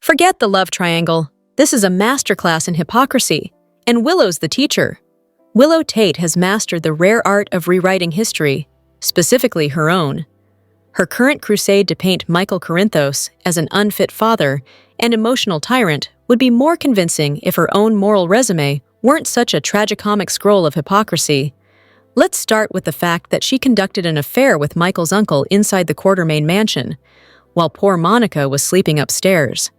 Forget the love triangle. This is a masterclass in hypocrisy, and Willow's the teacher. Willow Tate has mastered the rare art of rewriting history, specifically her own. Her current crusade to paint Michael Corinthos as an unfit father and emotional tyrant would be more convincing if her own moral resume weren't such a tragicomic scroll of hypocrisy. Let's start with the fact that she conducted an affair with Michael's uncle inside the Quartermain mansion, while poor Monica was sleeping upstairs.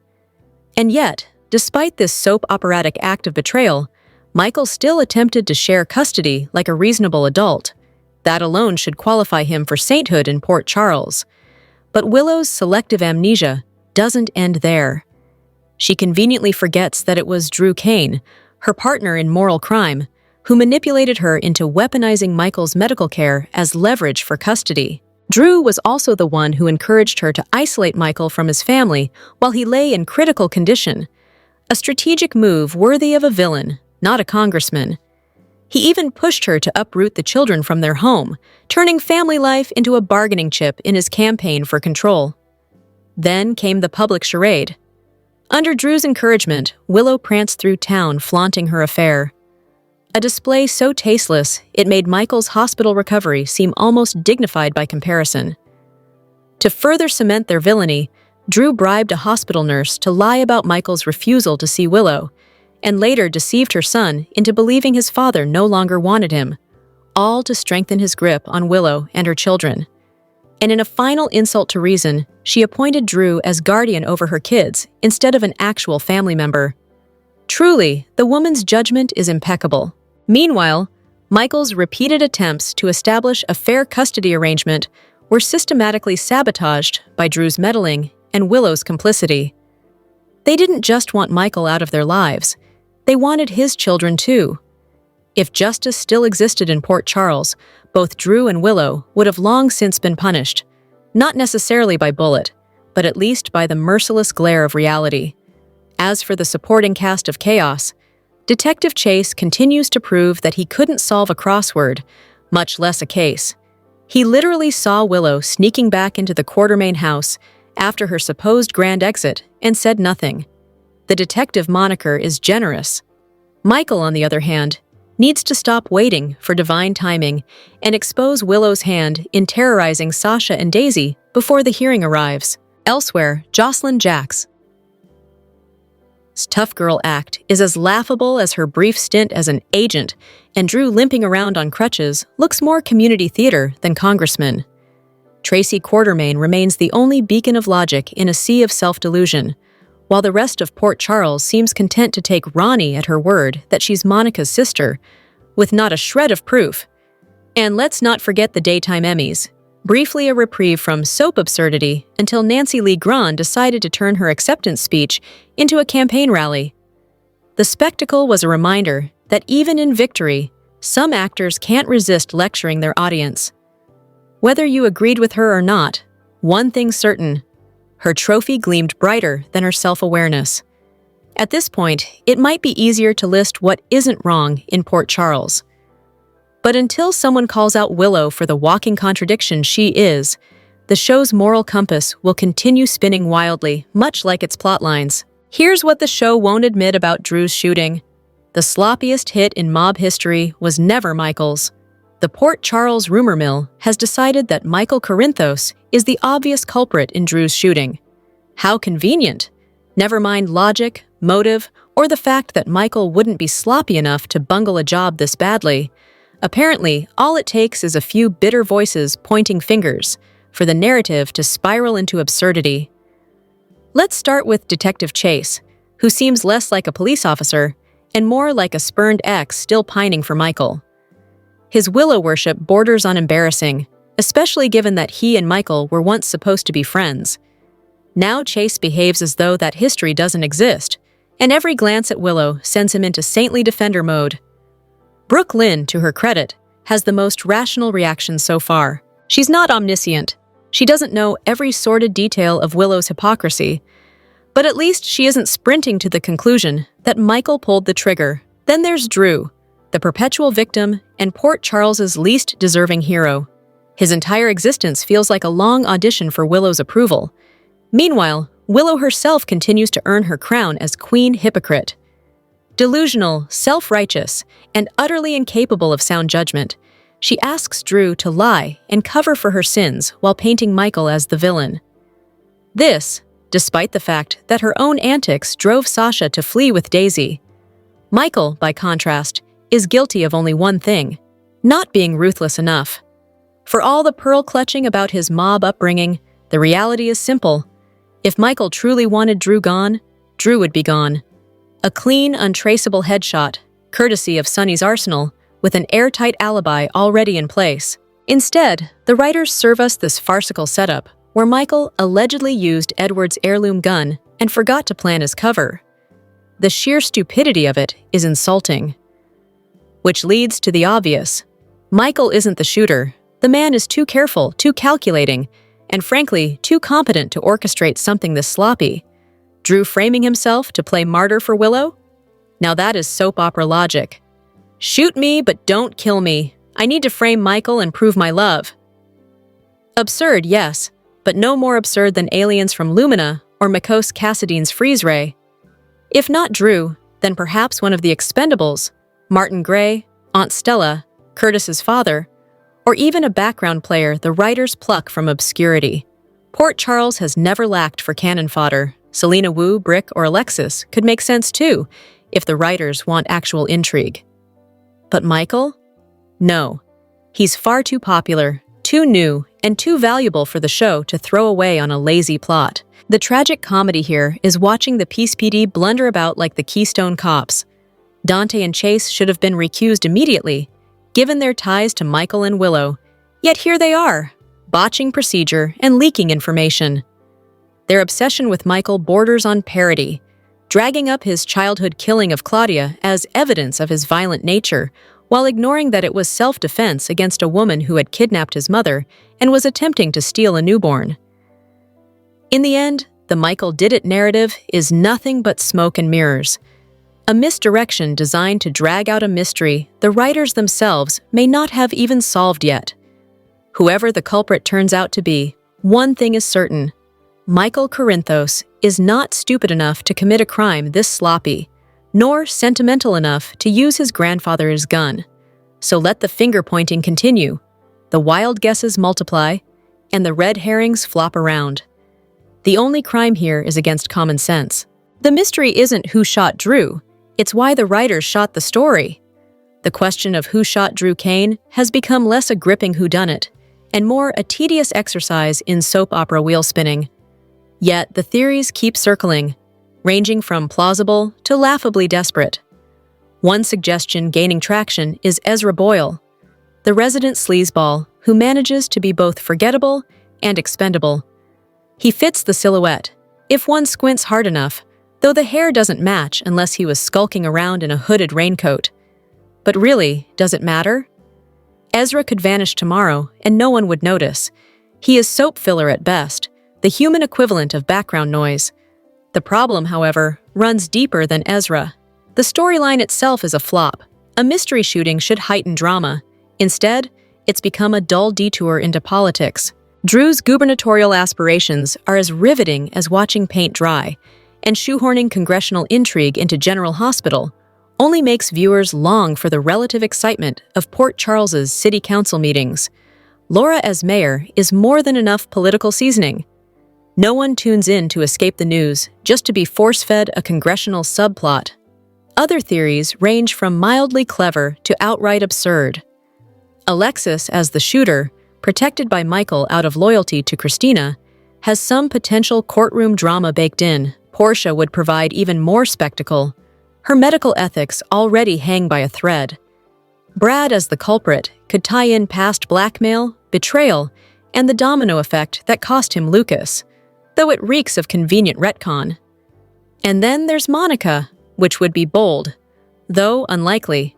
And yet, despite this soap operatic act of betrayal, Michael still attempted to share custody like a reasonable adult. That alone should qualify him for sainthood in Port Charles. But Willow's selective amnesia doesn't end there. She conveniently forgets that it was Drew Kane, her partner in moral crime, who manipulated her into weaponizing Michael's medical care as leverage for custody. Drew was also the one who encouraged her to isolate Michael from his family while he lay in critical condition. A strategic move worthy of a villain, not a congressman. He even pushed her to uproot the children from their home, turning family life into a bargaining chip in his campaign for control. Then came the public charade. Under Drew's encouragement, Willow pranced through town flaunting her affair. A display so tasteless, it made Michael's hospital recovery seem almost dignified by comparison. To further cement their villainy, Drew bribed a hospital nurse to lie about Michael's refusal to see Willow, and later deceived her son into believing his father no longer wanted him, all to strengthen his grip on Willow and her children. And in a final insult to reason, she appointed Drew as guardian over her kids instead of an actual family member. Truly, the woman's judgment is impeccable. Meanwhile, Michael's repeated attempts to establish a fair custody arrangement were systematically sabotaged by Drew's meddling and Willow's complicity. They didn't just want Michael out of their lives, they wanted his children too. If justice still existed in Port Charles, both Drew and Willow would have long since been punished, not necessarily by bullet, but at least by the merciless glare of reality. As for the supporting cast of chaos, Detective Chase continues to prove that he couldn't solve a crossword, much less a case. He literally saw Willow sneaking back into the Quartermain house after her supposed grand exit and said nothing. The detective moniker is generous. Michael, on the other hand, needs to stop waiting for divine timing and expose Willow's hand in terrorizing Sasha and Daisy before the hearing arrives. Elsewhere, Jocelyn Jacks's tough girl act is as laughable as her brief stint as an agent, and Drew limping around on crutches looks more community theater than congressman. Tracy Quartermain remains the only beacon of logic in a sea of self-delusion, while the rest of Port Charles seems content to take Ronnie at her word that she's Monica's sister, with not a shred of proof. And let's not forget the daytime Emmys, briefly a reprieve from soap absurdity until Nancy Lee Grahn decided to turn her acceptance speech into a campaign rally. The spectacle was a reminder that even in victory, some actors can't resist lecturing their audience. Whether you agreed with her or not, one thing's certain: her trophy gleamed brighter than her self-awareness. At this point, it might be easier to list what isn't wrong in Port Charles. But until someone calls out Willow for the walking contradiction she is, the show's moral compass will continue spinning wildly, much like its plotlines. Here's what the show won't admit about Drew's shooting. The sloppiest hit in mob history was never Michael's. The Port Charles rumor mill has decided that Michael Corinthos is the obvious culprit in Drew's shooting. How convenient! Never mind logic, motive, or the fact that Michael wouldn't be sloppy enough to bungle a job this badly. Apparently, all it takes is a few bitter voices pointing fingers for the narrative to spiral into absurdity. Let's start with Detective Chase, who seems less like a police officer and more like a spurned ex still pining for Michael. His Willow worship borders on embarrassing, especially given that he and Michael were once supposed to be friends. Now Chase behaves as though that history doesn't exist, and every glance at Willow sends him into saintly defender mode. Brooke Lynn, to her credit, has the most rational reaction so far. She's not omniscient. She doesn't know every sordid detail of Willow's hypocrisy, but at least she isn't sprinting to the conclusion that Michael pulled the trigger. Then there's Drew, the perpetual victim and Port Charles's least deserving hero. His entire existence feels like a long audition for Willow's approval. Meanwhile, Willow herself continues to earn her crown as queen hypocrite. Delusional, self-righteous, and utterly incapable of sound judgment, she asks Drew to lie and cover for her sins while painting Michael as the villain. This, despite the fact that her own antics drove Sasha to flee with Daisy. Michael, by contrast, is guilty of only one thing: not being ruthless enough. For all the pearl-clutching about his mob upbringing, the reality is simple. If Michael truly wanted Drew gone, Drew would be gone. A clean, untraceable headshot, courtesy of Sonny's arsenal, with an airtight alibi already in place. Instead, the writers serve us this farcical setup, where Michael allegedly used Edward's heirloom gun and forgot to plan his cover. The sheer stupidity of it is insulting. Which leads to the obvious. Michael isn't the shooter. The man is too careful, too calculating, and frankly, too competent to orchestrate something this sloppy. Drew framing himself to play martyr for Willow? Now that is soap opera logic. Shoot me, but don't kill me. I need to frame Michael and prove my love. Absurd, yes, but no more absurd than aliens from Lumina or Mikos Cassidy's freeze ray. If not Drew, then perhaps one of the Expendables, Martin Gray, Aunt Stella, Curtis's father, or even a background player the writers pluck from obscurity. Port Charles has never lacked for cannon fodder. Selena Wu, Brick, or Alexis could make sense too, if the writers want actual intrigue. But Michael? No. He's far too popular, too new, and too valuable for the show to throw away on a lazy plot. The tragic comedy here is watching the Peace PD blunder about like the Keystone Cops. Dante and Chase should have been recused immediately, given their ties to Michael and Willow. Yet here they are, botching procedure and leaking information. Their obsession with Michael borders on parody, dragging up his childhood killing of Claudia as evidence of his violent nature, while ignoring that it was self-defense against a woman who had kidnapped his mother and was attempting to steal a newborn. In the end, the Michael did it narrative is nothing but smoke and mirrors. A misdirection designed to drag out a mystery the writers themselves may not have even solved yet. Whoever the culprit turns out to be, one thing is certain: Michael Corinthos is not stupid enough to commit a crime this sloppy, nor sentimental enough to use his grandfather's gun. So let the finger-pointing continue, the wild guesses multiply, and the red herrings flop around. The only crime here is against common sense. The mystery isn't who shot Drew, it's why the writers shot the story. The question of who shot Drew Kane has become less a gripping whodunit, and more a tedious exercise in soap opera wheel spinning. Yet the theories keep circling, ranging from plausible to laughably desperate. One suggestion gaining traction is Ezra Boyle, the resident sleazeball who manages to be both forgettable and expendable. He fits the silhouette, if one squints hard enough, though the hair doesn't match unless he was skulking around in a hooded raincoat. But really, does it matter? Ezra could vanish tomorrow and no one would notice. He is soap filler at best, the human equivalent of background noise. The problem, however, runs deeper than Ezra. The storyline itself is a flop. A mystery shooting should heighten drama. Instead, it's become a dull detour into politics. Drew's gubernatorial aspirations are as riveting as watching paint dry, and shoehorning congressional intrigue into General Hospital only makes viewers long for the relative excitement of Port Charles's city council meetings. Laura as mayor is more than enough political seasoning. No one tunes in to escape the news just to be force-fed a congressional subplot. Other theories range from mildly clever to outright absurd. Alexis, as the shooter, protected by Michael out of loyalty to Christina, has some potential courtroom drama baked in. Portia would provide even more spectacle. Her medical ethics already hang by a thread. Brad, as the culprit, could tie in past blackmail, betrayal, and the domino effect that cost him Lucas, though it reeks of convenient retcon. And then there's Monica, which would be bold, though unlikely.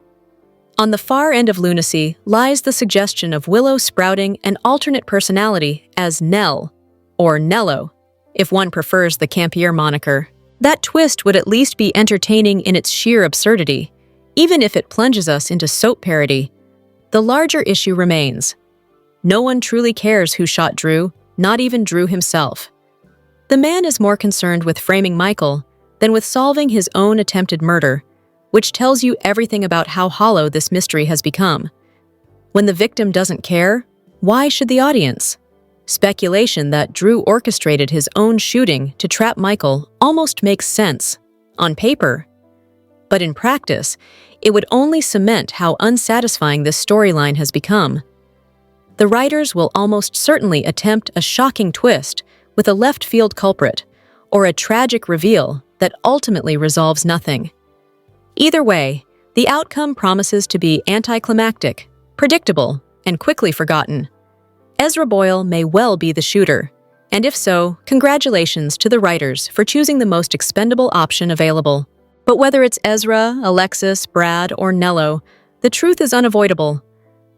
On the far end of lunacy lies the suggestion of Willow sprouting an alternate personality as Nell, or Nello, if one prefers the campier moniker. That twist would at least be entertaining in its sheer absurdity, even if it plunges us into soap parody. The larger issue remains. No one truly cares who shot Drew, not even Drew himself. The man is more concerned with framing Michael than with solving his own attempted murder, which tells you everything about how hollow this mystery has become. When the victim doesn't care, why should the audience? Speculation that Drew orchestrated his own shooting to trap Michael almost makes sense, on paper. But in practice, it would only cement how unsatisfying this storyline has become. The writers will almost certainly attempt a shocking twist with a left-field culprit, or a tragic reveal that ultimately resolves nothing. Either way, the outcome promises to be anticlimactic, predictable, and quickly forgotten. Ezra Boyle may well be the shooter, and if so, congratulations to the writers for choosing the most expendable option available. But whether it's Ezra, Alexis, Brad, or Nello, the truth is unavoidable.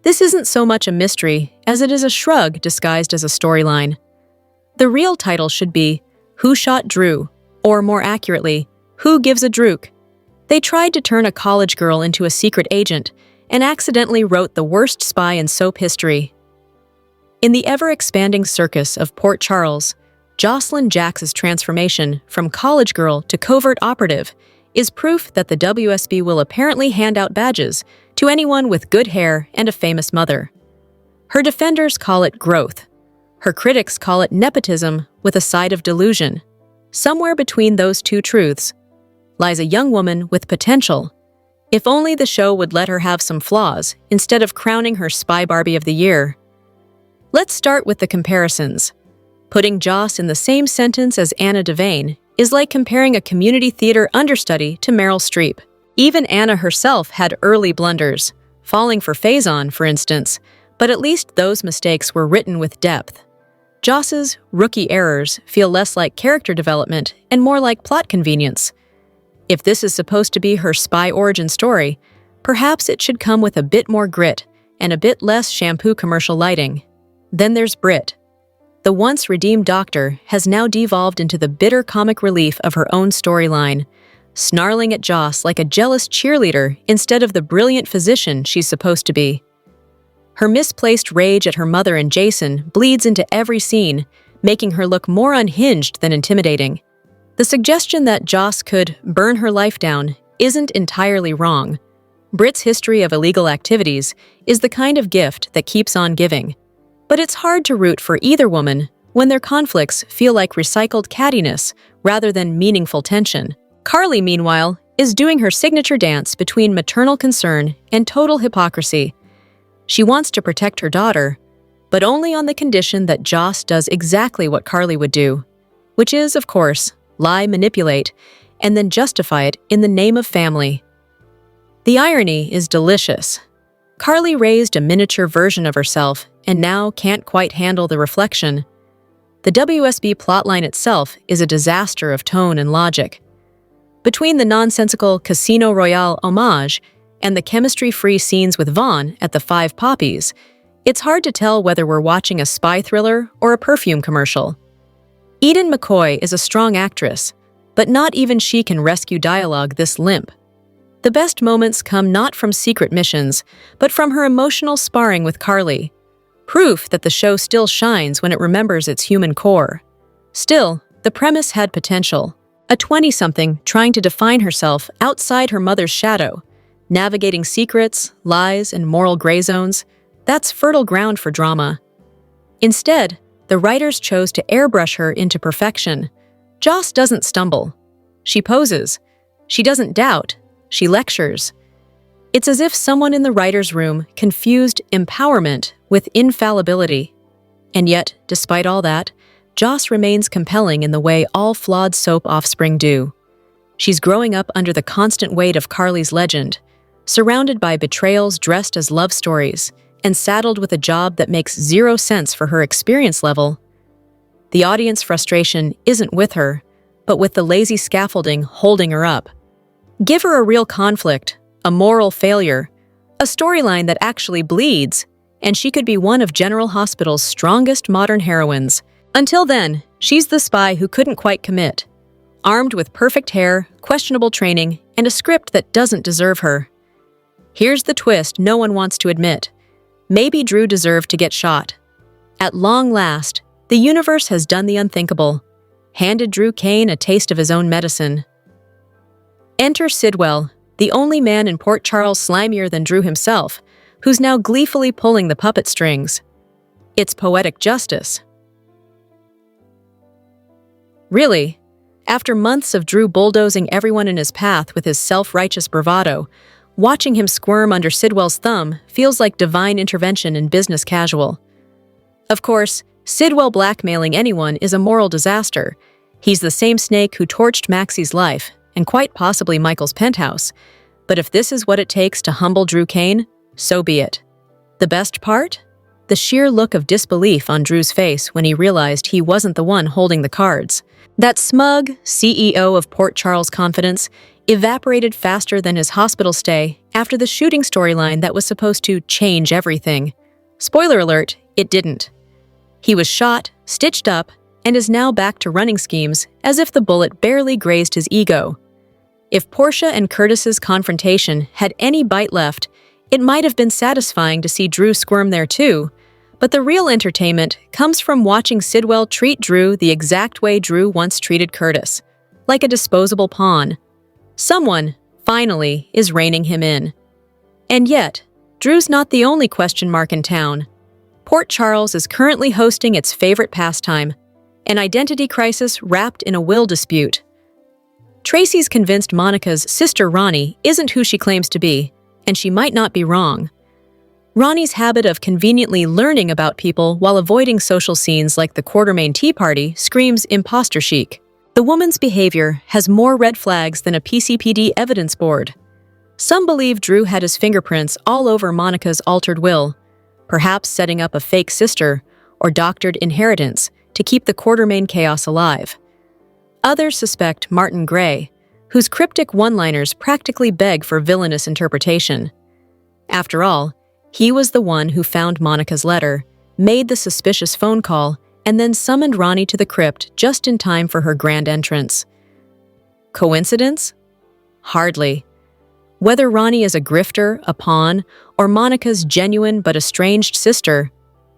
This isn't so much a mystery as it is a shrug disguised as a storyline. The real title should be Who Shot Drew? Or more accurately, Who Gives a Drook? They tried to turn a college girl into a secret agent and accidentally wrote the worst spy in soap history. In the ever-expanding circus of Port Charles, Jocelyn Jax's transformation from college girl to covert operative is proof that the WSB will apparently hand out badges to anyone with good hair and a famous mother. Her defenders call it growth. Her critics call it nepotism with a side of delusion. Somewhere between those two truths lies a young woman with potential. If only the show would let her have some flaws instead of crowning her Spy Barbie of the Year. Let's start with the comparisons. Putting Joss in the same sentence as Anna Devane is like comparing a community theater understudy to Meryl Streep. Even Anna herself had early blunders, falling for Faison, for instance, but at least those mistakes were written with depth. Joss's rookie errors feel less like character development and more like plot convenience. If this is supposed to be her spy origin story, perhaps it should come with a bit more grit and a bit less shampoo commercial lighting. Then there's Britt. The once redeemed doctor has now devolved into the bitter comic relief of her own storyline, snarling at Joss like a jealous cheerleader instead of the brilliant physician she's supposed to be. Her misplaced rage at her mother and Jason bleeds into every scene, making her look more unhinged than intimidating. The suggestion that Joss could burn her life down isn't entirely wrong. Britt's history of illegal activities is the kind of gift that keeps on giving. But it's hard to root for either woman when their conflicts feel like recycled cattiness rather than meaningful tension. Carly, meanwhile, is doing her signature dance between maternal concern and total hypocrisy. She wants to protect her daughter, but only on the condition that Joss does exactly what Carly would do, which is, of course, lie, manipulate, and then justify it in the name of family. The irony is delicious. Carly raised a miniature version of herself and now can't quite handle the reflection. The WSB plotline itself is a disaster of tone and logic. Between the nonsensical Casino Royale homage and the chemistry-free scenes with Vaughn at the Five Poppies, it's hard to tell whether we're watching a spy thriller or a perfume commercial. Eden McCoy is a strong actress, but not even she can rescue dialogue this limp. The best moments come not from secret missions, but from her emotional sparring with Carly. Proof that the show still shines when it remembers its human core. Still, the premise had potential. A 20-something trying to define herself outside her mother's shadow, navigating secrets, lies, and moral gray zones. That's fertile ground for drama. Instead, the writers chose to airbrush her into perfection. Joss doesn't stumble. She poses. She doesn't doubt. She lectures. It's as if someone in the writer's room confused empowerment with infallibility. And yet, despite all that, Joss remains compelling in the way all flawed soap offspring do. She's growing up under the constant weight of Carly's legend, surrounded by betrayals dressed as love stories, and saddled with a job that makes zero sense for her experience level. The audience frustration isn't with her, but with the lazy scaffolding holding her up. Give her a real conflict, a moral failure, a storyline that actually bleeds, and she could be one of General Hospital's strongest modern heroines. Until then, she's the spy who couldn't quite commit, armed with perfect hair, questionable training, and a script that doesn't deserve her. Here's the twist no one wants to admit. Maybe Drew deserved to get shot. At long last, the universe has done the unthinkable. handed Drew Kane a taste of his own medicine. Enter Sidwell, the only man in Port Charles slimier than Drew himself, who's now gleefully pulling the puppet strings. It's poetic justice. Really, after months of Drew bulldozing everyone in his path with his self-righteous bravado, watching him squirm under Sidwell's thumb feels like divine intervention in business casual. Of course, Sidwell blackmailing anyone is a moral disaster. He's the same snake who torched Maxie's life, and quite possibly Michael's penthouse. But if this is what it takes to humble Drew Kane, so be it. The best part? The sheer look of disbelief on Drew's face when he realized he wasn't the one holding the cards. That smug CEO of Port Charles confidence evaporated faster than his hospital stay after the shooting storyline that was supposed to change everything. Spoiler alert, it didn't. He was shot, stitched up, and is now back to running schemes as if the bullet barely grazed his ego. If Portia and Curtis's confrontation had any bite left, it might have been satisfying to see Drew squirm there too, but the real entertainment comes from watching Sidwell treat Drew the exact way Drew once treated Curtis, like a disposable pawn. Someone, finally, is reining him in. And yet, Drew's not the only question mark in town. Port Charles is currently hosting its favorite pastime, an identity crisis wrapped in a will dispute. Tracy's convinced Monica's sister Ronnie isn't who she claims to be, and she might not be wrong. Ronnie's habit of conveniently learning about people while avoiding social scenes like the Quartermain Tea Party screams imposter chic. The woman's behavior has more red flags than a PCPD evidence board. Some believe Drew had his fingerprints all over Monica's altered will, perhaps setting up a fake sister or doctored inheritance to keep the Quartermain chaos alive. Others suspect Martin Gray, whose cryptic one-liners practically beg for villainous interpretation. After all, he was the one who found Monica's letter, made the suspicious phone call, and then summoned Ronnie to the crypt just in time for her grand entrance. Coincidence? Hardly. Whether Ronnie is a grifter, a pawn, or Monica's genuine but estranged sister,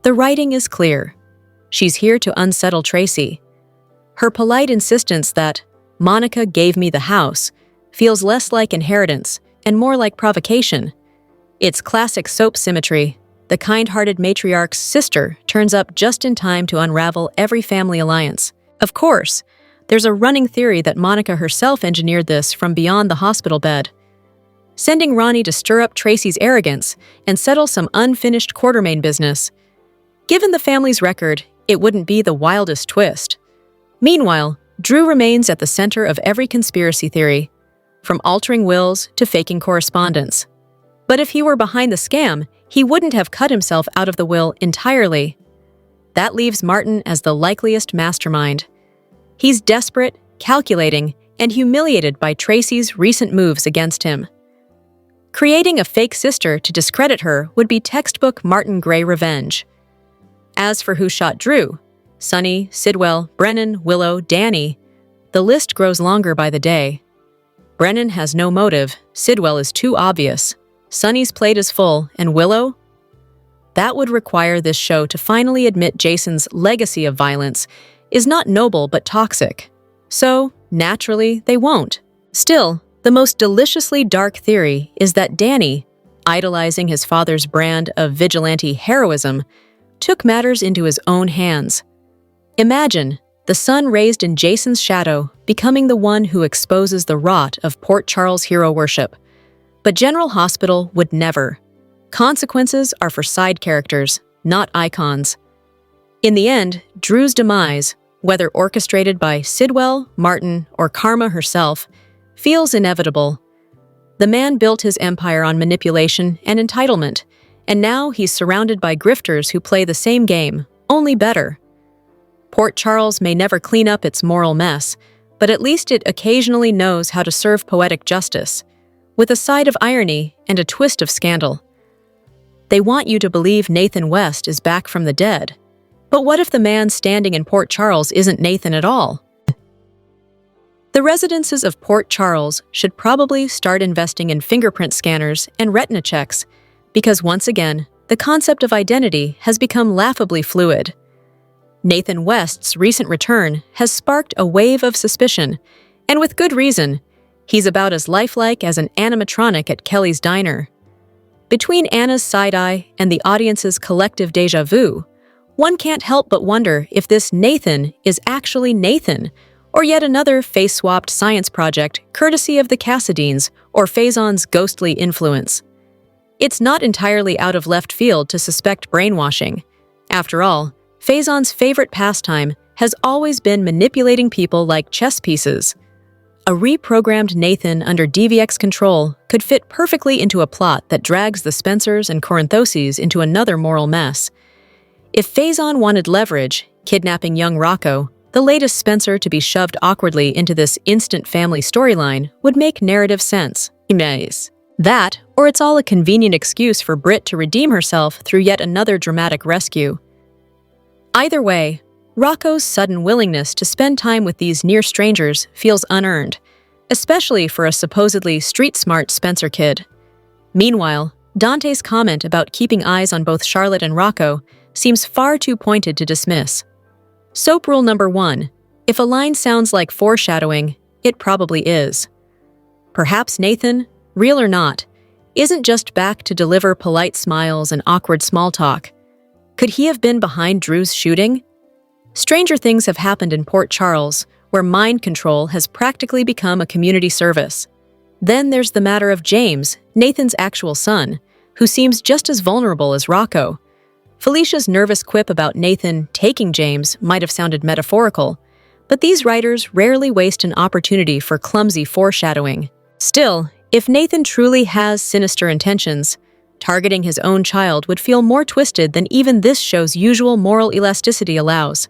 the writing is clear. She's here to unsettle Tracy. Her polite insistence that Monica gave me the house feels less like inheritance and more like provocation. It's classic soap symmetry. The kind-hearted matriarch's sister turns up just in time to unravel every family alliance. Of course, there's a running theory that Monica herself engineered this from beyond the hospital bed, sending Ronnie to stir up Tracy's arrogance and settle some unfinished Quartermain business. Given the family's record, it wouldn't be the wildest twist. Meanwhile, Drew remains at the center of every conspiracy theory, from altering wills to faking correspondence. But if he were behind the scam, he wouldn't have cut himself out of the will entirely. That leaves Martin as the likeliest mastermind. He's desperate, calculating, and humiliated by Tracy's recent moves against him. Creating a fake sister to discredit her would be textbook Martin Gray revenge. As for who shot Drew, Sonny, Sidwell, Brennan, Willow, Danny, the list grows longer by the day. Brennan has no motive, Sidwell is too obvious, Sonny's plate is full, and Willow? That would require this show to finally admit Jason's legacy of violence is not noble but toxic. So, naturally, they won't. Still, the most deliciously dark theory is that Danny, idolizing his father's brand of vigilante heroism, took matters into his own hands. Imagine the son raised in Jason's shadow becoming the one who exposes the rot of Port Charles hero worship. But General Hospital would never. Consequences are for side characters, not icons. In the end, Drew's demise, whether orchestrated by Sidwell, Martin, or Karma herself, feels inevitable. The man built his empire on manipulation and entitlement, and now he's surrounded by grifters who play the same game, only better. Port Charles may never clean up its moral mess, but at least it occasionally knows how to serve poetic justice, with a side of irony and a twist of scandal. They want you to believe Nathan West is back from the dead, but what if the man standing in Port Charles isn't Nathan at all? The residences of Port Charles should probably start investing in fingerprint scanners and retina checks, because once again, the concept of identity has become laughably fluid. Nathan West's recent return has sparked a wave of suspicion, and with good reason. He's about as lifelike as an animatronic at Kelly's Diner. Between Anna's side-eye and the audience's collective déjà vu, one can't help but wonder if this Nathan is actually Nathan, or yet another face-swapped science project courtesy of the Cassadines or Faison's ghostly influence. It's not entirely out of left field to suspect brainwashing. After all, Faison's favorite pastime has always been manipulating people like chess pieces. A reprogrammed Nathan under DVX control could fit perfectly into a plot that drags the Spencers and Corinthoses into another moral mess. If Faison wanted leverage, kidnapping young Rocco, the latest Spencer to be shoved awkwardly into this instant family storyline would make narrative sense. That, or it's all a convenient excuse for Britt to redeem herself through yet another dramatic rescue. Either way, Rocco's sudden willingness to spend time with these near strangers feels unearned, especially for a supposedly street-smart Spencer kid. Meanwhile, Dante's comment about keeping eyes on both Charlotte and Rocco seems far too pointed to dismiss. Soap rule number 1, if a line sounds like foreshadowing, it probably is. Perhaps Nathan, real or not, isn't just back to deliver polite smiles and awkward small talk. Could he have been behind Drew's shooting? Stranger things have happened in Port Charles, where mind control has practically become a community service. Then there's the matter of James, Nathan's actual son, who seems just as vulnerable as Rocco. Felicia's nervous quip about Nathan taking James might have sounded metaphorical, but these writers rarely waste an opportunity for clumsy foreshadowing. Still, if Nathan truly has sinister intentions, targeting his own child would feel more twisted than even this show's usual moral elasticity allows.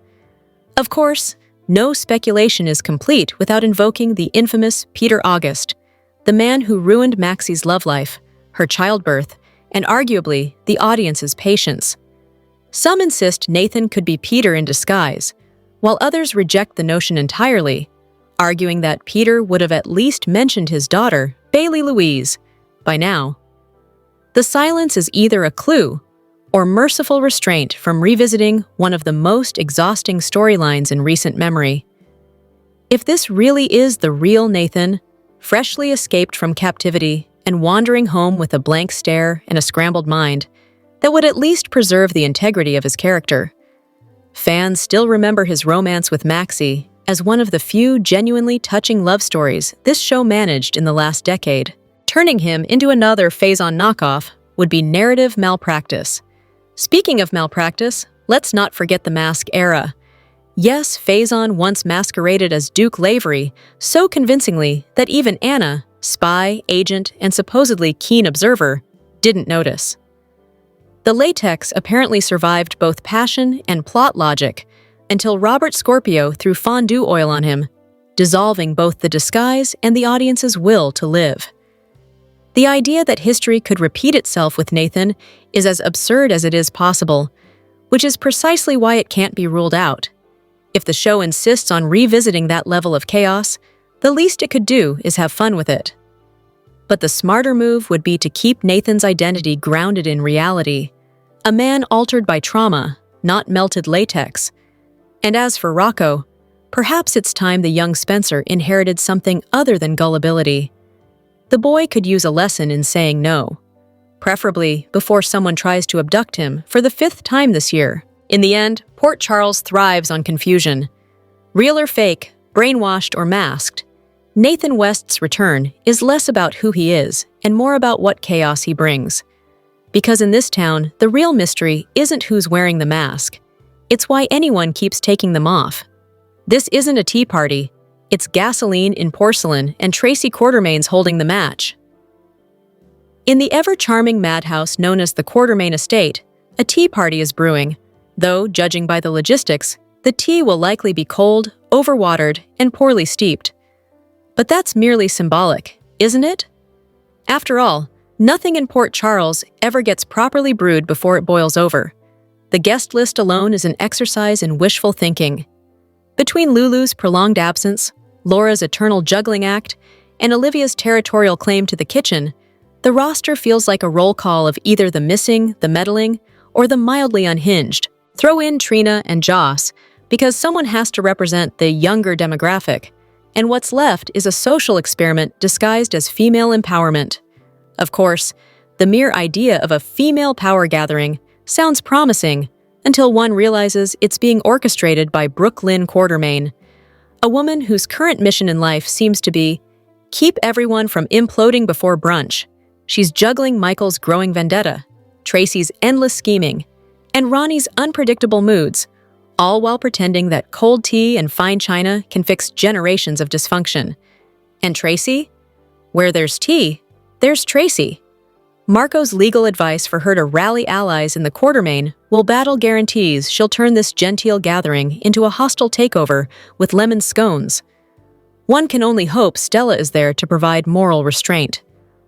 Of course, no speculation is complete without invoking the infamous Peter August, the man who ruined Maxie's love life, her childbirth, and arguably the audience's patience. Some insist Nathan could be Peter in disguise, while others reject the notion entirely, arguing that Peter would have at least mentioned his daughter, Bailey Louise, by now. The silence is either a clue or merciful restraint from revisiting one of the most exhausting storylines in recent memory. If this really is the real Nathan, freshly escaped from captivity and wandering home with a blank stare and a scrambled mind, that would at least preserve the integrity of his character. Fans still remember his romance with Maxie as one of the few genuinely touching love stories this show managed in the last decade. Turning him into another Faison knockoff would be narrative malpractice. Speaking of malpractice, let's not forget the mask era. Yes, Faison once masqueraded as Duke Lavery so convincingly that even Anna, spy, agent, and supposedly keen observer, didn't notice. The latex apparently survived both passion and plot logic until Robert Scorpio threw fondue oil on him, dissolving both the disguise and the audience's will to live. The idea that history could repeat itself with Nathan is as absurd as it is possible, which is precisely why it can't be ruled out. If the show insists on revisiting that level of chaos, the least it could do is have fun with it. But the smarter move would be to keep Nathan's identity grounded in reality, a man altered by trauma, not melted latex. And as for Rocco, perhaps it's time the young Spencer inherited something other than gullibility. The boy could use a lesson in saying no, preferably before someone tries to abduct him for the 5th time this year. In the end, Port Charles thrives on confusion. Real or fake, brainwashed or masked, Nathan West's return is less about who he is and more about what chaos he brings. Because in this town, the real mystery isn't who's wearing the mask. It's why anyone keeps taking them off. This isn't a tea party. It's gasoline in porcelain and Tracy Quartermain's holding the match. In the ever-charming madhouse known as the Quartermain Estate, a tea party is brewing, though, judging by the logistics, the tea will likely be cold, overwatered, and poorly steeped. But that's merely symbolic, isn't it? After all, nothing in Port Charles ever gets properly brewed before it boils over. The guest list alone is an exercise in wishful thinking. Between Lulu's prolonged absence, Laura's eternal juggling act, and Olivia's territorial claim to the kitchen, the roster feels like a roll call of either the missing, the meddling, or the mildly unhinged. Throw in Trina and Joss, because someone has to represent the younger demographic, and what's left is a social experiment disguised as female empowerment. Of course, the mere idea of a female power gathering sounds promising until one realizes it's being orchestrated by Brooklyn Quartermain, a woman whose current mission in life seems to be keep everyone from imploding before brunch. She's juggling Michael's growing vendetta, Tracy's endless scheming, and Ronnie's unpredictable moods, all while pretending that cold tea and fine china can fix generations of dysfunction. And Tracy? Where there's tea, there's Tracy. Marco's legal advice for her to rally allies in the Quartermain will battle guarantees she'll turn this genteel gathering into a hostile takeover with lemon scones. One can only hope Stella is there to provide moral restraint,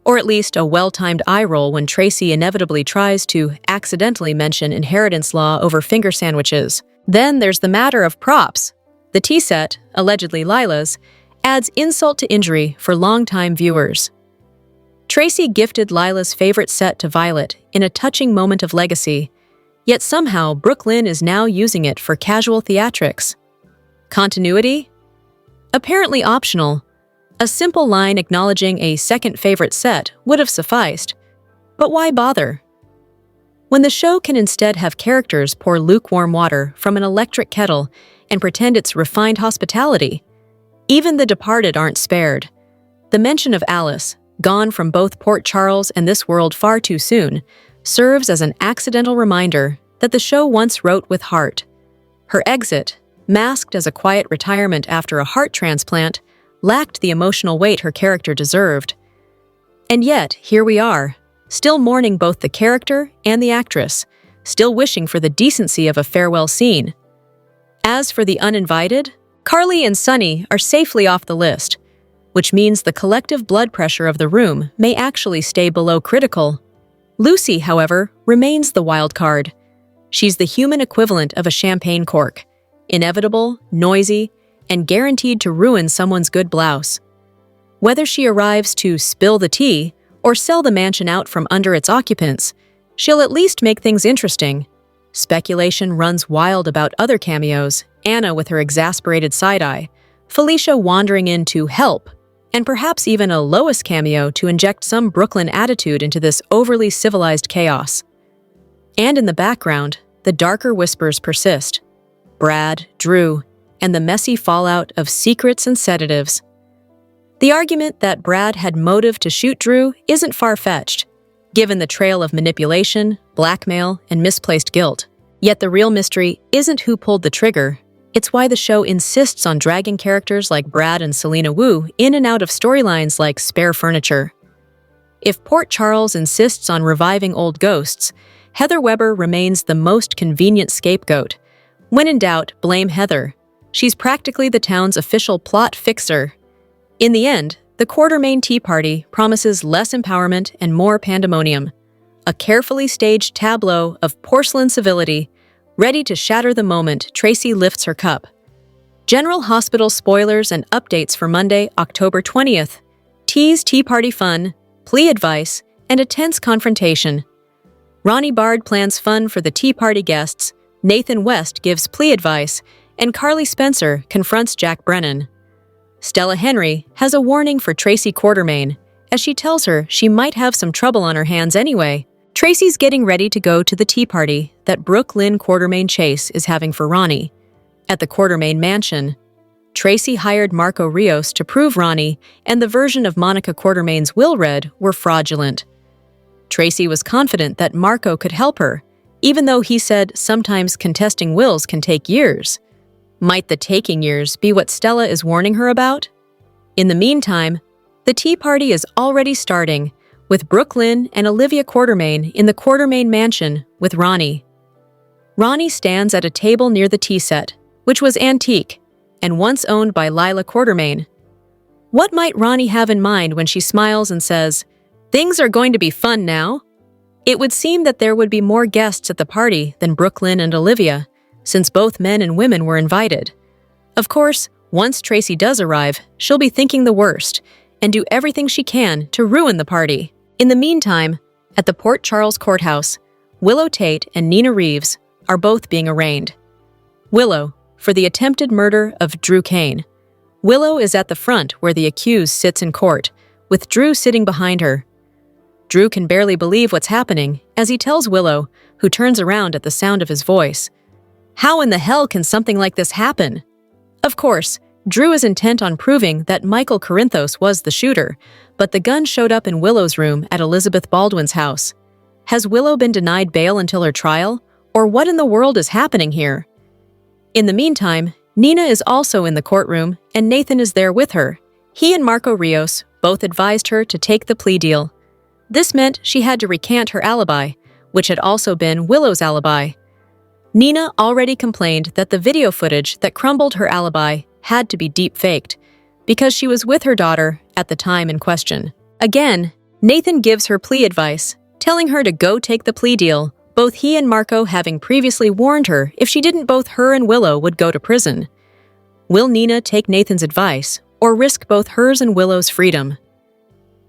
or at least a well-timed eye roll when Tracy inevitably tries to accidentally mention inheritance law over finger sandwiches. Then there's the matter of props. The tea set, allegedly Lila's, adds insult to injury for longtime viewers. Tracy gifted Lila's favorite set to Violet in a touching moment of legacy, yet somehow Brooklyn is now using it for casual theatrics. Continuity? Apparently optional. A simple line acknowledging a second favorite set would have sufficed. But why bother? When the show can instead have characters pour lukewarm water from an electric kettle and pretend it's refined hospitality, even the departed aren't spared. The mention of Alice, gone from both Port Charles and this world far too soon, serves as an accidental reminder that the show once wrote with heart. Her exit, masked as a quiet retirement after a heart transplant, lacked the emotional weight her character deserved. And yet, here we are, still mourning both the character and the actress, still wishing for the decency of a farewell scene. As for the uninvited, Carly and Sonny are safely off the list, which means the collective blood pressure of the room may actually stay below critical. Lucy, however, remains the wild card. She's the human equivalent of a champagne cork, inevitable, noisy, and guaranteed to ruin someone's good blouse. Whether she arrives to spill the tea or sell the mansion out from under its occupants, she'll at least make things interesting. Speculation runs wild about other cameos, Anna with her exasperated side-eye, Felicia wandering in to help, and perhaps even a Lois cameo to inject some Brooklyn attitude into this overly civilized chaos. And in the background, the darker whispers persist. Brad, Drew, and the messy fallout of secrets and sedatives. The argument that Brad had motive to shoot Drew isn't far-fetched, given the trail of manipulation, blackmail, and misplaced guilt. Yet the real mystery isn't who pulled the trigger. It's why the show insists on dragging characters like Brad and Selena Wu in and out of storylines like spare furniture. If Port Charles insists on reviving old ghosts, Heather Weber remains the most convenient scapegoat. When in doubt, blame Heather. She's practically the town's official plot fixer. In the end, the Quartermain Tea Party promises less empowerment and more pandemonium. A carefully staged tableau of porcelain civility, ready to shatter the moment Tracy lifts her cup. General Hospital spoilers and updates for Monday, October 20th. Tease tea party fun, plea advice, and a tense confrontation. Ronnie Bard plans fun for the tea party guests, Nathan West gives plea advice, and Carly Spencer confronts Jack Brennan. Stella Henry has a warning for Tracy Quartermain, as she tells her she might have some trouble on her hands anyway. Tracy's getting ready to go to the tea party that Brooklyn Quartermain Chase is having for Ronnie. At the Quartermain mansion, Tracy hired Marco Rios to prove Ronnie and the version of Monica Quartermain's will read were fraudulent. Tracy was confident that Marco could help her, even though he said sometimes contesting wills can take years. Might the taking years be what Stella is warning her about? In the meantime, the tea party is already starting, with Brooklyn and Olivia Quartermain in the Quartermain mansion with Ronnie. Ronnie stands at a table near the tea set, which was antique and once owned by Lila Quartermain. What might Ronnie have in mind when she smiles and says, "Things are going to be fun now"? It would seem that there would be more guests at the party than Brooklyn and Olivia, since both men and women were invited. Of course, once Tracy does arrive, she'll be thinking the worst and do everything she can to ruin the party. In the meantime, at the Port Charles courthouse, Willow Tate and Nina Reeves are both being arraigned. Willow, for the attempted murder of Drew Kane. Willow is at the front where the accused sits in court, with Drew sitting behind her. Drew can barely believe what's happening as he tells Willow, who turns around at the sound of his voice. How in the hell can something like this happen? Of course, Drew is intent on proving that Michael Corinthos was the shooter, but the gun showed up in Willow's room at Elizabeth Baldwin's house. Has Willow been denied bail until her trial? Or what in the world is happening here? In the meantime, Nina is also in the courtroom and Nathan is there with her. He and Marco Rios both advised her to take the plea deal. This meant she had to recant her alibi, which had also been Willow's alibi. Nina already complained that the video footage that crumbled her alibi had to be deep-faked, because she was with her daughter at the time in question. Again, Nathan gives her plea advice, telling her to go take the plea deal, both he and Marco having previously warned her if she didn't, both her and Willow would go to prison. Will Nina take Nathan's advice, or risk both hers and Willow's freedom?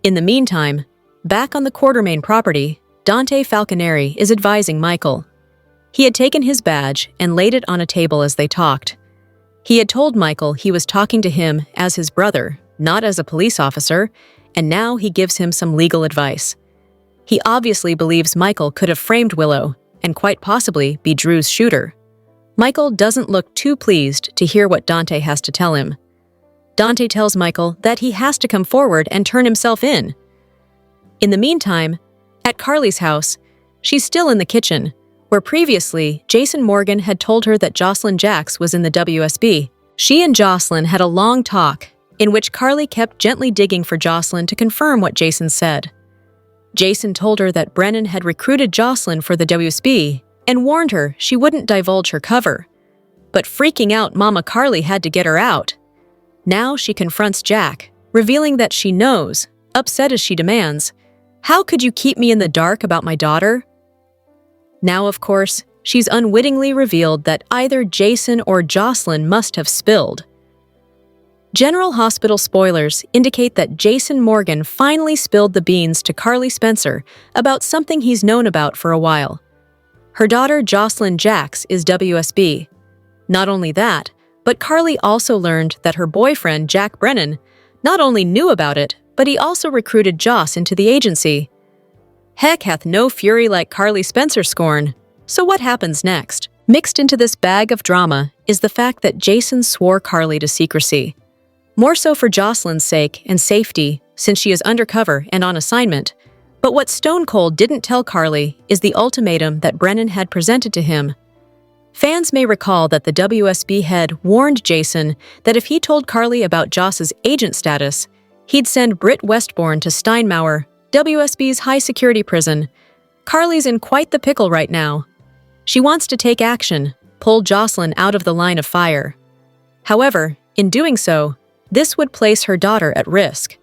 In the meantime, back on the Quartermain property, Dante Falconeri is advising Michael. He had taken his badge and laid it on a table as they talked. He had told Michael he was talking to him as his brother, not as a police officer, and now he gives him some legal advice. He obviously believes Michael could have framed Willow and quite possibly be Drew's shooter. Michael doesn't look too pleased to hear what Dante has to tell him. Dante tells Michael that he has to come forward and turn himself in. In the meantime, at Carly's house, she's still in the kitchen, where previously Jason Morgan had told her that Jocelyn Jacks was in the WSB. She and Jocelyn had a long talk, in which Carly kept gently digging for Jocelyn to confirm what Jason said. Jason told her that Brennan had recruited Jocelyn for the WSB and warned her she wouldn't divulge her cover. But freaking out Mama Carly had to get her out. Now she confronts Jack, revealing that she knows, upset as she demands, "How could you keep me in the dark about my daughter?" Now, of course, she's unwittingly revealed that either Jason or Jocelyn must have spilled. General Hospital spoilers indicate that Jason Morgan finally spilled the beans to Carly Spencer about something he's known about for a while. Her daughter Jocelyn Jacks is WSB. Not only that, but Carly also learned that her boyfriend Jack Brennan not only knew about it, but he also recruited Joss into the agency. Heck hath no fury like Carly Spencer scorn. So what happens next? Mixed into this bag of drama is the fact that Jason swore Carly to secrecy. More so for Jocelyn's sake and safety, since she is undercover and on assignment. But what Stone Cold didn't tell Carly is the ultimatum that Brennan had presented to him. Fans may recall that the WSB head warned Jason that if he told Carly about Joss's agent status, he'd send Britt Westbourne to Steinmauer, WSB's high-security prison. Carly's in quite the pickle right now. She wants to take action, pull Jocelyn out of the line of fire. However, in doing so, this would place her daughter at risk.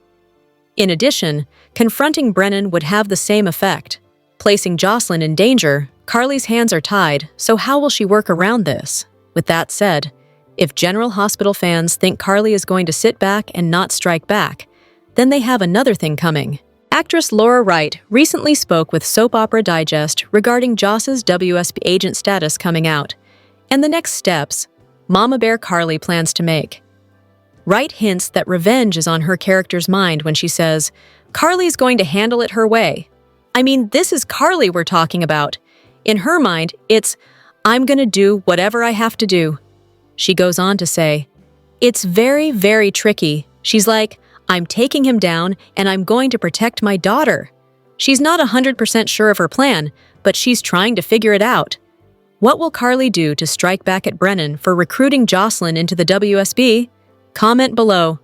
In addition, confronting Brennan would have the same effect. Placing Jocelyn in danger, Carly's hands are tied, so how will she work around this? With that said, if General Hospital fans think Carly is going to sit back and not strike back, then they have another thing coming. Actress Laura Wright recently spoke with Soap Opera Digest regarding Joss's WSB agent status coming out, and the next steps Mama Bear Carly plans to make. Wright hints that revenge is on her character's mind when she says, "Carly's going to handle it her way." I mean, this is Carly we're talking about. In her mind, it's, "I'm gonna do whatever I have to do." She goes on to say, "It's very, very tricky." She's like, "I'm taking him down and I'm going to protect my daughter." She's not 100% sure of her plan, but she's trying to figure it out. What will Carly do to strike back at Brennan for recruiting Jocelyn into the WSB? Comment below.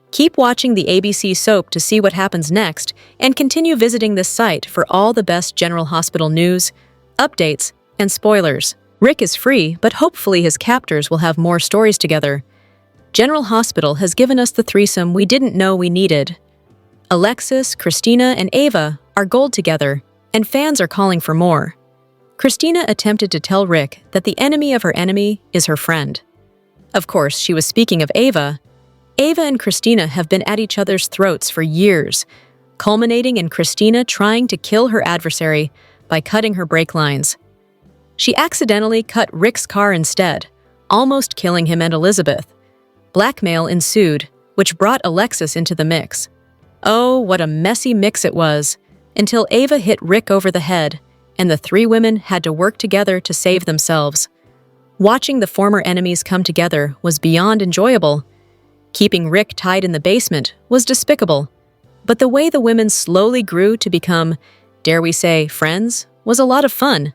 Keep watching the ABC soap to see what happens next, and continue visiting this site for all the best General Hospital news, updates, and spoilers. Rick is free, but hopefully his captors will have more stories together. General Hospital has given us the threesome we didn't know we needed. Alexis, Christina, and Ava are gold together, and fans are calling for more. Christina attempted to tell Rick that the enemy of her enemy is her friend. Of course, she was speaking of Ava. Ava and Christina have been at each other's throats for years, culminating in Christina trying to kill her adversary by cutting her brake lines. She accidentally cut Rick's car instead, almost killing him and Elizabeth. Blackmail ensued, which brought Alexis into the mix. Oh, what a messy mix it was, until Ava hit Rick over the head, and the three women had to work together to save themselves. Watching the former enemies come together was beyond enjoyable. Keeping Rick tied in the basement was despicable, but the way the women slowly grew to become, dare we say, friends, was a lot of fun.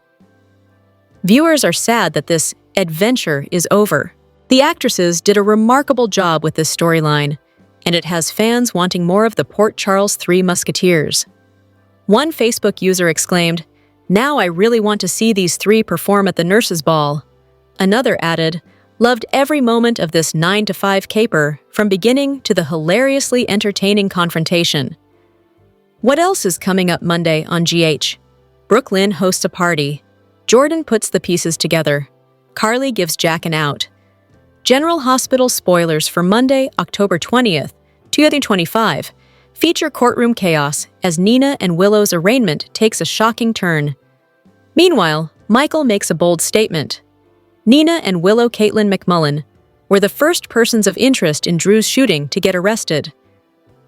Viewers are sad that this adventure is over. The actresses did a remarkable job with this storyline, and it has fans wanting more of the Port Charles Three Musketeers. One Facebook user exclaimed, "Now I really want to see these three perform at the nurses' ball." Another added, "Loved every moment of this 9 to 5 caper, from beginning to the hilariously entertaining confrontation." What else is coming up Monday on GH? Brooklyn hosts a party. Jordan puts the pieces together. Carly gives Jack an out. General Hospital spoilers for Monday, October 20th, 2025, feature courtroom chaos as Nina and Willow's arraignment takes a shocking turn. Meanwhile, Michael makes a bold statement. Nina and Willow Caitlin McMullen were the first persons of interest in Drew's shooting to get arrested.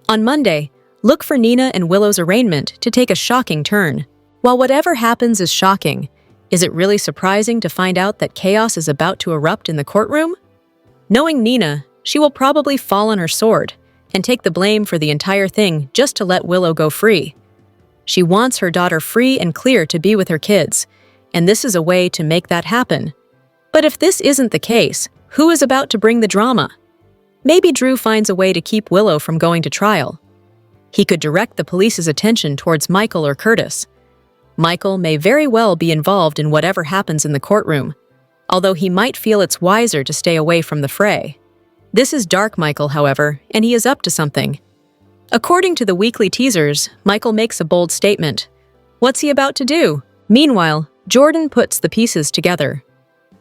On Monday, look for Nina and Willow's arraignment to take a shocking turn. While whatever happens is shocking, is it really surprising to find out that chaos is about to erupt in the courtroom? Knowing Nina, she will probably fall on her sword and take the blame for the entire thing just to let Willow go free. She wants her daughter free and clear to be with her kids, and this is a way to make that happen. But if this isn't the case, who is about to bring the drama? Maybe Drew finds a way to keep Willow from going to trial. He could direct the police's attention towards Michael or Curtis. Michael may very well be involved in whatever happens in the courtroom, although he might feel it's wiser to stay away from the fray. This is Dark Michael, however, and he is up to something. According to the weekly teasers, Michael makes a bold statement. What's he about to do? Meanwhile, Jordan puts the pieces together.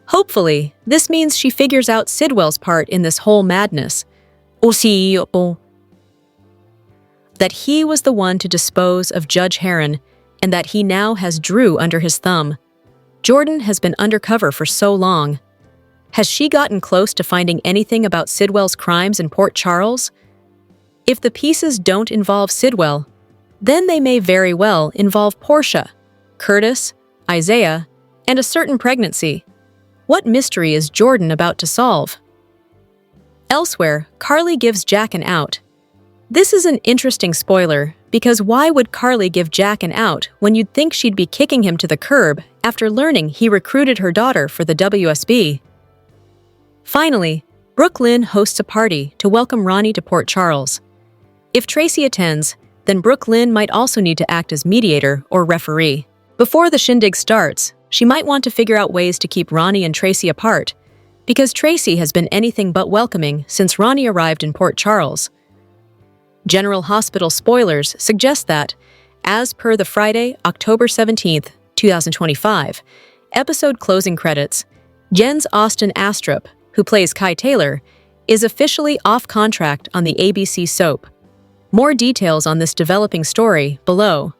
Hopefully, this means she figures out Sidwell's part in this whole madness. That he was the one to dispose of Judge Heron, and that he now has Drew under his thumb. Jordan has been undercover for so long. Has she gotten close to finding anything about Sidwell's crimes in Port Charles? If the pieces don't involve Sidwell, then they may very well involve Portia, Curtis, Isaiah, and a certain pregnancy. What mystery is Jordan about to solve? Elsewhere, Carly gives Jack an out. This is an interesting spoiler, because why would Carly give Jack an out when you'd think she'd be kicking him to the curb after learning he recruited her daughter for the WSB? Finally, Brooklyn hosts a party to welcome Ronnie to Port Charles. If Tracy attends, then Brooklyn might also need to act as mediator or referee. Before the shindig starts, she might want to figure out ways to keep Ronnie and Tracy apart, because Tracy has been anything but welcoming since Ronnie arrived in Port Charles. General Hospital spoilers suggest that, as per the Friday, October 17th, 2025, episode closing credits, Jens Austen Astrup, who plays Kai Taylor, is officially off contract on the ABC soap. More details on this developing story below.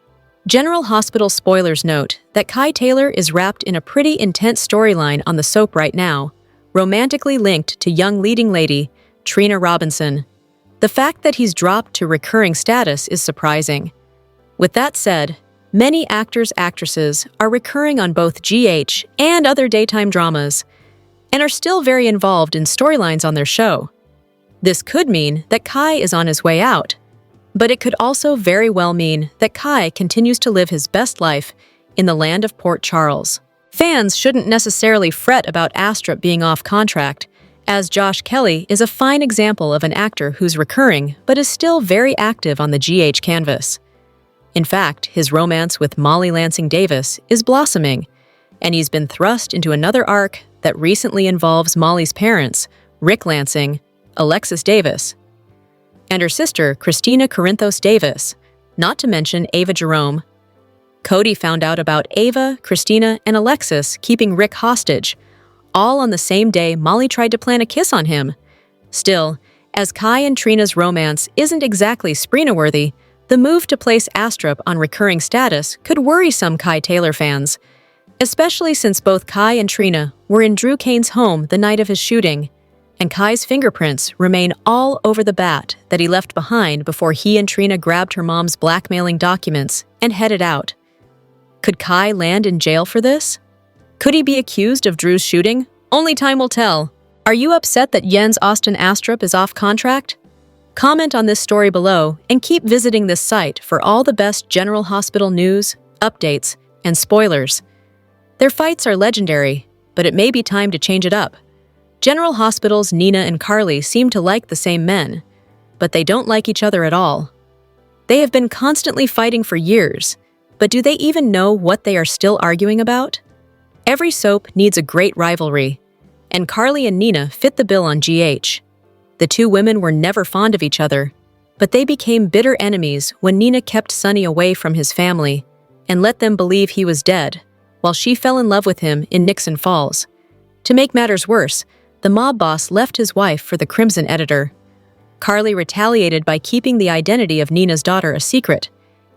General Hospital spoilers note that Kai Taylor is wrapped in a pretty intense storyline on the soap right now, romantically linked to young leading lady Trina Robinson. The fact that he's dropped to recurring status is surprising. With that said, many actors/actresses are recurring on both GH and other daytime dramas, and are still very involved in storylines on their show. This could mean that Kai is on his way out, but it could also very well mean that Kai continues to live his best life in the land of Port Charles. Fans shouldn't necessarily fret about Astrup being off contract, as Josh Kelly is a fine example of an actor who's recurring but is still very active on the GH canvas. In fact, his romance with Molly Lansing Davis is blossoming, and he's been thrust into another arc that recently involves Molly's parents, Rick Lansing, Alexis Davis, and her sister, Christina Corinthos Davis, not to mention Ava Jerome. Cody found out about Ava, Christina, and Alexis keeping Rick hostage, all on the same day Molly tried to plan a kiss on him. Still, as Kai and Trina's romance isn't exactly Spreena-worthy, the move to place Astrup on recurring status could worry some Kai Taylor fans. especially since both Kai and Trina were in Drew Kane's home the night of his shooting, and Kai's fingerprints remain all over the bat that he left behind before he and Trina grabbed her mom's blackmailing documents and headed out. Could Kai land in jail for this? Could he be accused of Drew's shooting? Only time will tell. Are you upset that Jens Austin Astrup is off contract? Comment on this story below and keep visiting this site for all the best General Hospital news, updates, and spoilers. Their fights are legendary, but it may be time to change it up. General Hospital's Nina and Carly seem to like the same men, but they don't like each other at all. They have been constantly fighting for years, but do they even know what they are still arguing about? Every soap needs a great rivalry, and Carly and Nina fit the bill on GH. The two women were never fond of each other, but they became bitter enemies when Nina kept Sonny away from his family and let them believe he was dead, while she fell in love with him in Nixon Falls. To make matters worse, the mob boss left his wife for the Crimson editor. Carly retaliated by keeping the identity of Nina's daughter a secret,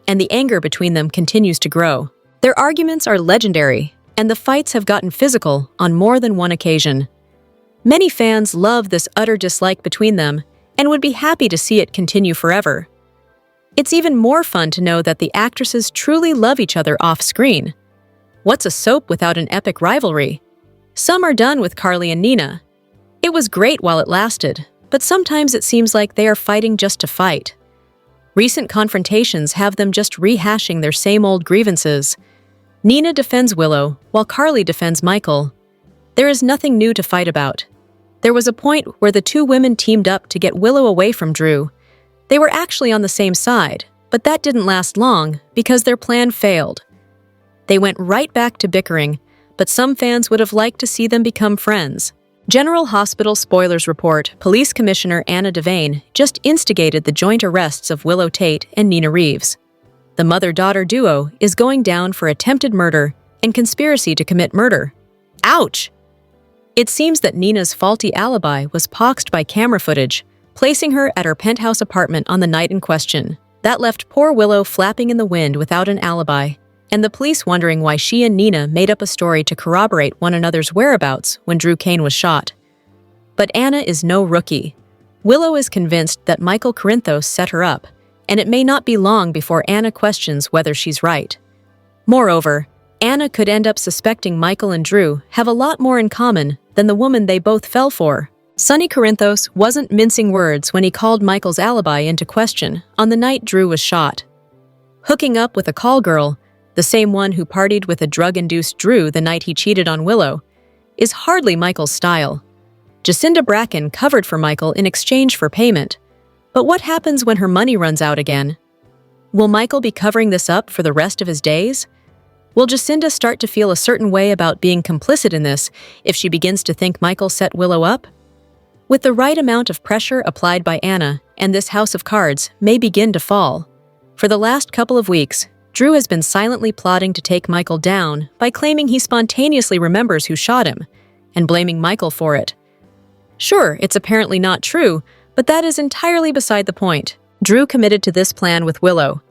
and the anger between them continues to grow. Their arguments are legendary, and the fights have gotten physical on more than one occasion. Many fans love this utter dislike between them and would be happy to see it continue forever. It's even more fun to know that the actresses truly love each other off-screen. What's a soap without an epic rivalry? Some are done with Carly and Nina. It was great while it lasted, but sometimes it seems like they are fighting just to fight. Recent confrontations have them just rehashing their same old grievances. Nina defends Willow, while Carly defends Michael. There is nothing new to fight about. There was a point where the two women teamed up to get Willow away from Drew. They were actually on the same side, but that didn't last long because their plan failed. They went right back to bickering, but some fans would have liked to see them become friends. General Hospital Spoilers report Police Commissioner Anna Devane just instigated the joint arrests of Willow Tate and Nina Reeves. The mother-daughter duo is going down for attempted murder and conspiracy to commit murder. Ouch! It seems that Nina's faulty alibi was poxed by camera footage, placing her at her penthouse apartment on the night in question. That left poor Willow flapping in the wind without an alibi, and the police wondering why she and Nina made up a story to corroborate one another's whereabouts when Drew Kane was shot. But Anna is no rookie. Willow is convinced that Michael Corinthos set her up, and it may not be long before Anna questions whether she's right. Moreover, Anna could end up suspecting Michael and Drew have a lot more in common than the woman they both fell for. Sonny Corinthos wasn't mincing words when he called Michael's alibi into question on the night Drew was shot. Hooking up with a call girl, the same one who partied with a drug-induced Drew the night he cheated on Willow, is hardly Michael's style. Jacinda Bracken covered for Michael in exchange for payment. But what happens when her money runs out again? Will Michael be covering this up for the rest of his days? Will Jacinda start to feel a certain way about being complicit in this if she begins to think Michael set Willow up? With the right amount of pressure applied by Anna, and this house of cards may begin to fall. For the last couple of weeks, Drew has been silently plotting to take Michael down by claiming he spontaneously remembers who shot him, and blaming Michael for it. Sure, it's apparently not true, but that is entirely beside the point. Drew committed to this plan with Willow.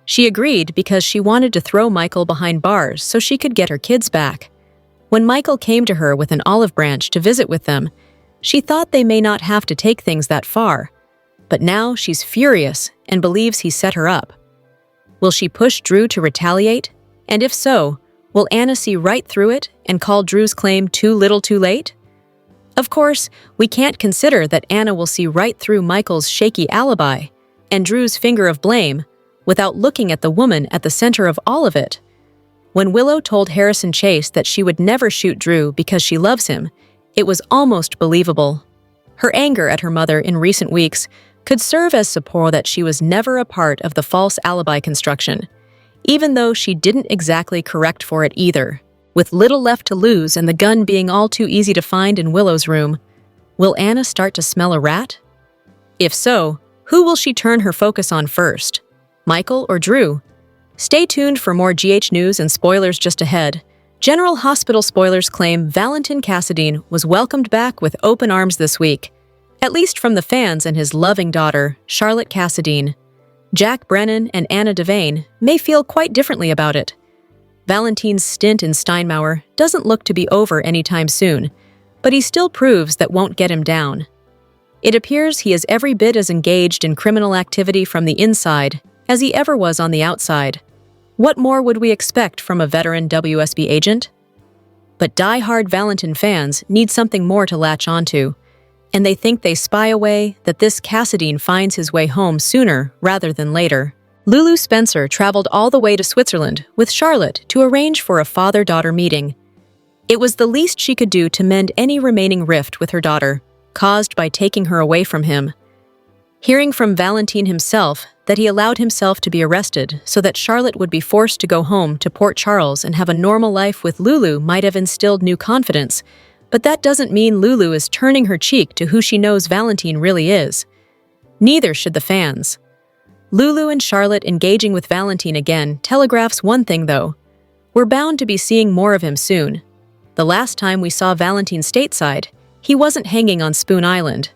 She agreed because she wanted to throw Michael behind bars so she could get her kids back. When Michael came to her with an olive branch to visit with them, she thought they may not have to take things that far. But now she's furious and believes he set her up. Will she push Drew to retaliate? And if so, will Anna see right through it and call Drew's claim too little too late? Of course, we can't consider that Anna will see right through Michael's shaky alibi and Drew's finger of blame without looking at the woman at the center of all of it. When Willow told Harrison Chase that she would never shoot Drew because she loves him, it was almost believable. Her anger at her mother in recent weeks could serve as support that she was never a part of the false alibi construction, even though she didn't exactly correct for it either. With little left to lose and the gun being all too easy to find in Willow's room, will Anna start to smell a rat? If so, who will she turn her focus on first? Michael or Drew? Stay tuned for more GH news and spoilers just ahead. General Hospital spoilers claim Valentin Cassadine was welcomed back with open arms this week, at least from the fans and his loving daughter, Charlotte Cassadine. Jack Brennan and Anna Devane may feel quite differently about it. Valentine's stint in Steinmauer doesn't look to be over anytime soon, but he still proves that won't get him down. It appears he is every bit as engaged in criminal activity from the inside as he ever was on the outside. What more would we expect from a veteran WSB agent? But die-hard Valentine fans need something more to latch onto, and they think they spy away that this Cassadine finds his way home sooner rather than later. Lulu Spencer traveled all the way to Switzerland with Charlotte to arrange for a father-daughter meeting. It was the least she could do to mend any remaining rift with her daughter, caused by taking her away from him. Hearing from Valentine himself that he allowed himself to be arrested so that Charlotte would be forced to go home to Port Charles and have a normal life with Lulu might have instilled new confidence, but that doesn't mean Lulu is turning her cheek to who she knows Valentine really is. Neither should the fans. Lulu and Charlotte engaging with Valentine again telegraphs one thing, though. We're bound to be seeing more of him soon. The last time we saw Valentine stateside, he wasn't hanging on Spoon Island.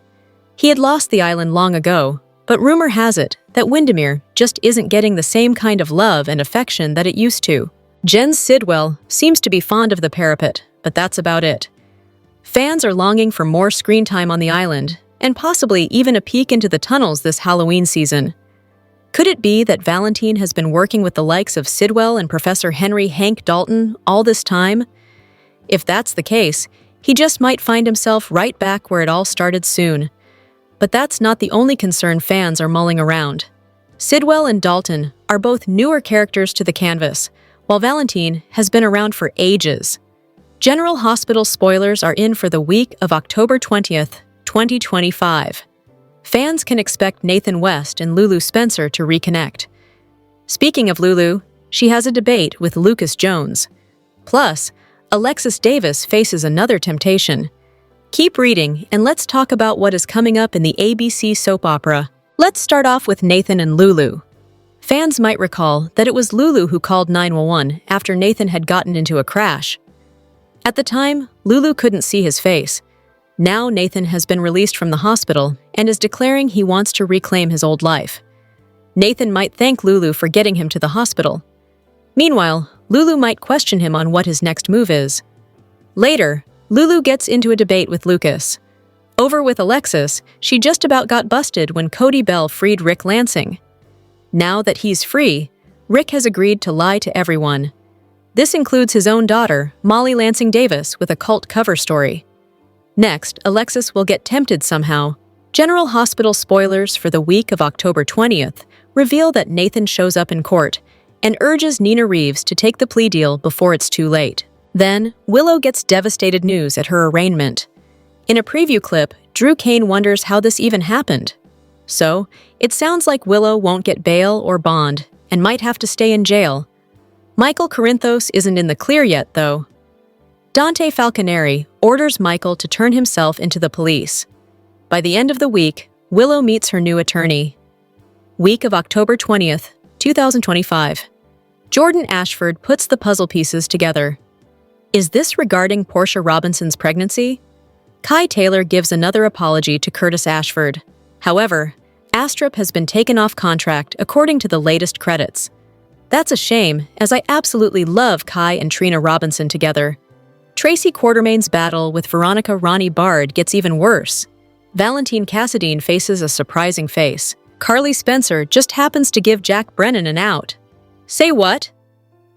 He had lost the island long ago, but rumor has it that Windermere just isn't getting the same kind of love and affection that it used to. Jen Sidwell seems to be fond of the parapet, but that's about it. Fans are longing for more screen time on the island, and possibly even a peek into the tunnels this Halloween season. Could it be that Valentine has been working with the likes of Sidwell and Professor Henry Hank Dalton all this time? If that's the case, he just might find himself right back where it all started soon. But that's not the only concern fans are mulling around. Sidwell and Dalton are both newer characters to the canvas, while Valentine has been around for ages. General Hospital spoilers are in for the week of October 20th, 2025. Fans can expect Nathan West and Lulu Spencer to reconnect. Speaking of Lulu, she has a debate with Lucas Jones. Plus, Alexis Davis faces another temptation. Keep reading, and let's talk about what is coming up in the ABC soap opera. Let's start off with Nathan and Lulu. Fans might recall that it was Lulu who called 911 after Nathan had gotten into a crash. At the time, Lulu couldn't see his face. Now Nathan has been released from the hospital and is declaring he wants to reclaim his old life. Nathan might thank Lulu for getting him to the hospital. Meanwhile, Lulu might question him on what his next move is. Later, Lulu gets into a debate with Lucas. Over with Alexis, she just about got busted when Cody Bell freed Rick Lansing. Now that he's free, Rick has agreed to lie to everyone. This includes his own daughter, Molly Lansing Davis, with a cult cover story. Next, Alexis will get tempted somehow. General Hospital spoilers for the week of October 20th reveal that Nathan shows up in court and urges Nina Reeves to take the plea deal before it's too late. Then, Willow gets devastated news at her arraignment. In a preview clip, Drew Kane wonders how this even happened. So, it sounds like Willow won't get bail or bond and might have to stay in jail. Michael Corinthos isn't in the clear yet, though. Dante Falconeri orders Michael to turn himself into the police. By the end of the week, Willow meets her new attorney. Week of October 20th, 2025. Jordan Ashford puts the puzzle pieces together. Is this regarding Portia Robinson's pregnancy? Kai Taylor gives another apology to Curtis Ashford. However, Astrup has been taken off contract according to the latest credits. That's a shame, as I absolutely love Kai and Trina Robinson together. Tracy Quartermain's battle with Veronica Ronnie Bard gets even worse. Valentine Cassadine faces a surprising face. Carly Spencer just happens to give Jack Brennan an out. Say what?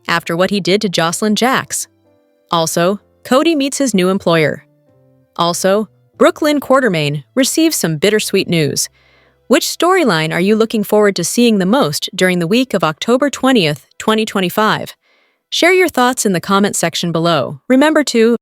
After what he did to Jocelyn Jacks. Also, Cody meets his new employer. Also, Brooklyn Quartermain receives some bittersweet news. Which storyline are you looking forward to seeing the most during the week of October 20th, 2025? Share your thoughts in the comment section below. Remember to